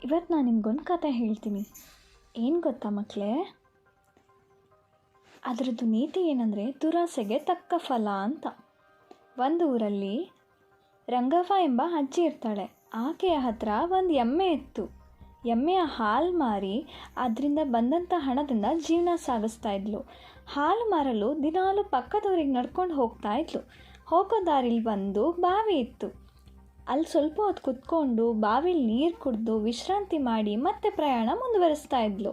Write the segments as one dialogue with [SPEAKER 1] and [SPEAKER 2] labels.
[SPEAKER 1] ಇವತ್ತು ನಾನು ನಿಮ್ಗೊಂದು ಕತೆ ಹೇಳ್ತೀನಿ. ಏನು ಗೊತ್ತಾ ಮಕ್ಕಳೇ, ಅದರದ್ದು ನೀತಿ ಏನಂದರೆ ದುರಾಸೆಗೆ ತಕ್ಕ ಫಲ ಅಂತ. ಒಂದು ಊರಲ್ಲಿ ರಂಗವ್ವ ಎಂಬ ಅಜ್ಜಿ ಇರ್ತಾಳೆ. ಆಕೆಯ ಹತ್ರ ಒಂದು ಎಮ್ಮೆ ಇತ್ತು. ಎಮ್ಮೆಯ ಹಾಲು ಮಾರಿ ಅದರಿಂದ ಬಂದಂಥ ಹಣದಿಂದ ಜೀವನ ಸಾಗಿಸ್ತಾ ಇದ್ಲು. ಹಾಲು ಮಾರಲು ದಿನಾಲು ಪಕ್ಕದವ್ರಿಗೆ ನಡ್ಕೊಂಡು ಹೋಗ್ತಾ ಇದ್ಲು. ಹೋಗೋ ದಾರಿಲಿ ಬಂದು ಬಾವಿ ಇತ್ತು. ಅಲ್ಲಿ ಸ್ವಲ್ಪ ಹೊತ್ತು ಕುತ್ಕೊಂಡು ಬಾವಿಲಿ ನೀರು ಕುಡಿದು ವಿಶ್ರಾಂತಿ ಮಾಡಿ ಮತ್ತೆ ಪ್ರಯಾಣ ಮುಂದುವರಿಸ್ತಾ ಇದ್ಲು.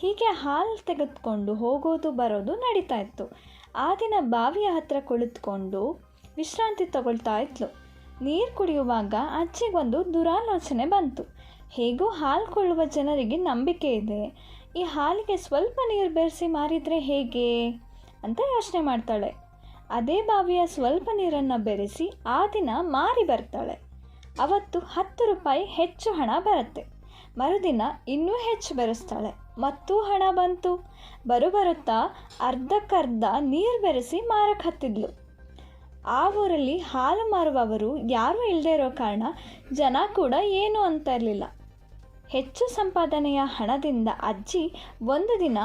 [SPEAKER 1] ಹೀಗೆ ಹಾಲು ತೆಗೆದುಕೊಂಡು ಹೋಗೋದು ಬರೋದು ನಡೀತಾ ಇತ್ತು. ಆ ದಿನ ಬಾವಿಯ ಹತ್ರ ಕುಳಿತುಕೊಂಡು ವಿಶ್ರಾಂತಿ ತಗೊಳ್ತಾ ಇದ್ಲು. ನೀರು ಕುಡಿಯುವಾಗ ಅಜ್ಜಿಗೊಂದು ದುರಾಲೋಚನೆ ಬಂತು. ಹೇಗೂ ಹಾಲು ಕೊಳ್ಳುವ ಜನರಿಗೆ ನಂಬಿಕೆ ಇದೆ, ಈ ಹಾಲಿಗೆ ಸ್ವಲ್ಪ ನೀರು ಬೆರೆಸಿ ಮಾರಿದರೆ ಹೇಗೆ ಅಂತ ಯೋಚನೆ ಮಾಡ್ತಾಳೆ. ಅದೇ ಬಾವಿಯ ಸ್ವಲ್ಪ ನೀರನ್ನು ಬೆರೆಸಿ ಆ ದಿನ ಮಾರಿ ಬರ್ತಾಳೆ. ಅವತ್ತು 10 ರೂಪಾಯಿ ಹೆಚ್ಚು ಹಣ ಬರುತ್ತೆ. ಮರುದಿನ ಇನ್ನೂ ಹೆಚ್ಚು ಬೆರೆಸ್ತಾಳೆ, ಮತ್ತೂ ಹಣ ಬಂತು. ಬರುತ್ತಾ ಅರ್ಧಕ್ಕರ್ಧ ನೀರು ಬೆರೆಸಿ ಮಾರಕ್ಕೆ ಹತ್ತಿದ್ಲು. ಆ ಊರಲ್ಲಿ ಹಾಲು ಮಾರುವವರು ಯಾರೂ ಇಲ್ಲದೆ ಇರೋ ಕಾರಣ ಜನ ಕೂಡ ಏನೂ ಅಂತ ಇರಲಿಲ್ಲ. ಹೆಚ್ಚು ಸಂಪಾದನೆಯ ಹಣದಿಂದ ಅಜ್ಜಿ ಒಂದು ದಿನ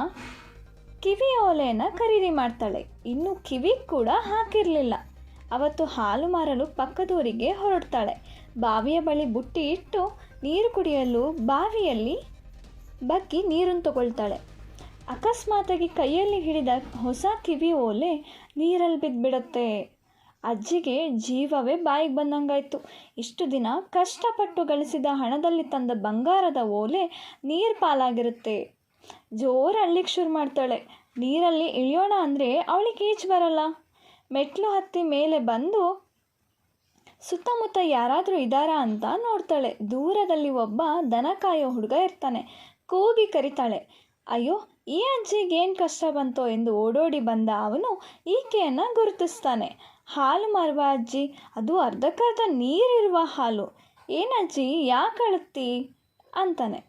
[SPEAKER 1] ಕಿವಿ ಓಲೆಯನ್ನು ಖರೀದಿ ಮಾಡ್ತಾಳೆ. ಇನ್ನು ಕಿವಿ ಕೂಡ ಹಾಕಿರಲಿಲ್ಲ. ಅವತ್ತು ಹಾಲು ಮಾರಲು ಪಕ್ಕದೂರಿಗೆ ಹೊರಡ್ತಾಳೆ. ಬಾವಿಯ ಬಳಿ ಬುಟ್ಟಿ ಇಟ್ಟು ನೀರು ಕುಡಿಯಲು ಬಾವಿಯಲ್ಲಿ ಬಗ್ಗಿ ನೀರನ್ನು ತಗೊಳ್ತಾಳೆ. ಅಕಸ್ಮಾತಾಗಿ ಕೈಯಲ್ಲಿ ಹಿಡಿದ ಹೊಸ ಕಿವಿ ಓಲೆ ನೀರಲ್ಲಿ ಬಿದ್ದುಬಿಡುತ್ತೆ. ಅಜ್ಜಿಗೆ ಜೀವವೇ ಬಾಯಿಗೆ ಬಂದಂಗಾಯ್ತು. ಇಷ್ಟು ದಿನ ಕಷ್ಟಪಟ್ಟು ಗಳಿಸಿದ ಹಣದಲ್ಲಿ ತಂದ ಬಂಗಾರದ ಓಲೆ ನೀರು ಪಾಲಾಗಿರುತ್ತೆ. ಜೋರು ಅಳ್ಳಿಕ್ಕೆ ಶುರು ಮಾಡ್ತಾಳೆ. ನೀರಲ್ಲಿ ಇಳಿಯೋಣ ಅಂದರೆ ಅವಳಿಗೆ ಈಜು ಬರಲ್ಲ. ಮೆಟ್ಲು ಹತ್ತಿ ಮೇಲೆ ಬಂದು ಸುತ್ತಮುತ್ತ ಯಾರಾದರೂ ಇದ್ದಾರಾ ಅಂತ ನೋಡ್ತಾಳೆ. ದೂರದಲ್ಲಿ ಒಬ್ಬ ದನ ಕಾಯೋ ಹುಡುಗ ಇರ್ತಾನೆ. ಕೂಗಿ ಕರಿತಾಳೆ. ಅಯ್ಯೋ, ಈ ಅಜ್ಜಿಗೆ ಏನು ಕಷ್ಟ ಬಂತೋ ಎಂದು ಓಡೋಡಿ ಬಂದ ಅವನು ಈಕೆಯನ್ನು ಗುರುತಿಸ್ತಾನೆ. ಹಾಲು ಮಾರುವ ಅಜ್ಜಿ, ಅದು ಅರ್ಧಕ್ಕರ್ಧ ನೀರಿರುವ ಹಾಲು. ಏನಜ್ಜಿ, ಯಾಕೆ ಅಳುತ್ತಿ ಅಂತಾನೆ.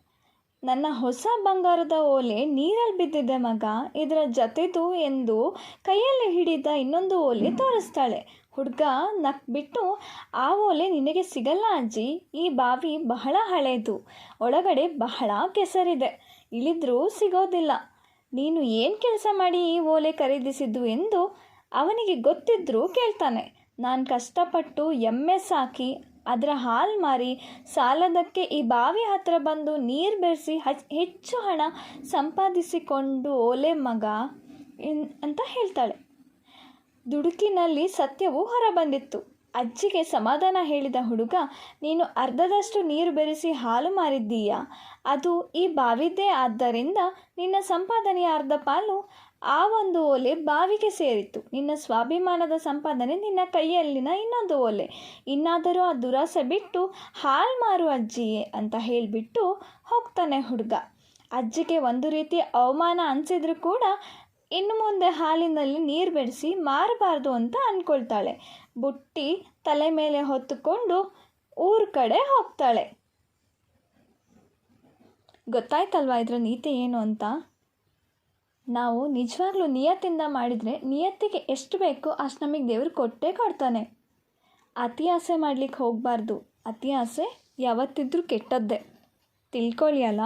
[SPEAKER 1] ನನ್ನ ಹೊಸ ಬಂಗಾರದ ಓಲೆ ನೀರಲ್ಲಿ ಬಿದ್ದಿದೆ ಮಗ, ಇದರ ಜೊತೆದು ಎಂದು ಕೈಯಲ್ಲಿ ಹಿಡಿದ ಇನ್ನೊಂದು ಓಲೆ ತೋರಿಸ್ತಾಳೆ. ಹುಡುಗ ನಕ್ಬಿಟ್ಟು, ಆ ಓಲೆ ನಿನಗೆ ಸಿಗಲ್ಲ ಅಜ್ಜಿ, ಈ ಬಾವಿ ಬಹಳ ಹಳೇದು, ಒಳಗಡೆ ಬಹಳ ಕೆಸರಿದೆ, ಇಳಿದ್ರೂ ಸಿಗೋದಿಲ್ಲ. ನೀನು ಏನು ಕೆಲಸ ಮಾಡಿ ಈ ಓಲೆ ಖರೀದಿಸಿದ್ದು ಎಂದು ಅವನಿಗೆ ಗೊತ್ತಿದ್ರೂ ಕೇಳ್ತಾನೆ. ನಾನು ಕಷ್ಟಪಟ್ಟು ಎಮ್ಮೆ ಸಾಕಿ ಅದರ ಹಾಲು ಮಾರಿ ಸಾಲದಕ್ಕೆ ಈ ಬಾವಿ ಹತ್ರ ಬಂದು ನೀರು ಬೆರೆಸಿ ಹೆಚ್ಚು ಹಣ ಸಂಪಾದಿಸಿಕೊಂಡು ಓಲೆ ಮಗ ಅಂತ ಹೇಳ್ತಾಳೆ. ದುಡುಕಿನಲ್ಲಿ ಸತ್ಯವು ಹೊರಬಂದಿತ್ತು. ಅಜ್ಜಿಗೆ ಸಮಾಧಾನ ಹೇಳಿದ ಹುಡುಗ, ನೀನು ಅರ್ಧದಷ್ಟು ನೀರು ಬೆರೆಸಿ ಹಾಲು ಮಾರಿದ್ದೀಯಾ, ಅದು ಈ ಬಾವಿದ್ದೇ. ಆದ್ದರಿಂದ ನಿನ್ನ ಸಂಪಾದನೆಯ ಅರ್ಧ ಪಾಲು ಆ ಒಂದು ಓಲೆ ಬಾವಿಗೆ ಸೇರಿತ್ತು. ನಿನ್ನ ಸ್ವಾಭಿಮಾನದ ಸಂಪಾದನೆ ನಿನ್ನ ಕೈಯಲ್ಲಿನ ಇನ್ನೊಂದು ಓಲೆ. ಇನ್ನಾದರೂ ಆ ದುರಾಸೆ ಬಿಟ್ಟು ಹಾಲು ಮಾರು ಅಜ್ಜಿಯೇ ಅಂತ ಹೇಳಿಬಿಟ್ಟು ಹೋಗ್ತಾನೆ ಹುಡುಗ. ಅಜ್ಜಿಗೆ ಒಂದು ರೀತಿ ಅವಮಾನ ಅನಿಸಿದ್ರೂ ಕೂಡ ಇನ್ನು ಮುಂದೆ ಹಾಲಿನಲ್ಲಿ ನೀರು ಬೆರೆಸಿ ಮಾರಬಾರ್ದು ಅಂತ ಅಂದ್ಕೊಳ್ತಾಳೆ. ಬುಟ್ಟಿ ತಲೆ ಮೇಲೆ ಹೊತ್ತುಕೊಂಡು ಊರ ಕಡೆ ಹೋಗ್ತಾಳೆ. ಗೊತ್ತಾಯ್ತಲ್ವಾ ಇದರ ನೀತಿ ಏನು ಅಂತ? ನಾವು ನಿಜವಾಗ್ಲೂ ನಿಯತ್ತಿಂದ ಮಾಡಿದರೆ ನಿಯತ್ತಿಗೆ ಎಷ್ಟು ಬೇಕೋ ಅಷ್ಟು ನಮಗೆ ದೇವರು ಕೊಟ್ಟೇ ಕೊಡ್ತಾನೆ. ಅತಿ ಆಸೆ ಮಾಡಲಿಕ್ಕೆ ಹೋಗಬಾರ್ದು. ಅತಿ ಆಸೆ ಯಾವತ್ತಿದ್ರೂ ಕೆಟ್ಟದ್ದೇ, ತಿಳ್ಕೊಳ್ಳಿ ಅಲ್ಲ.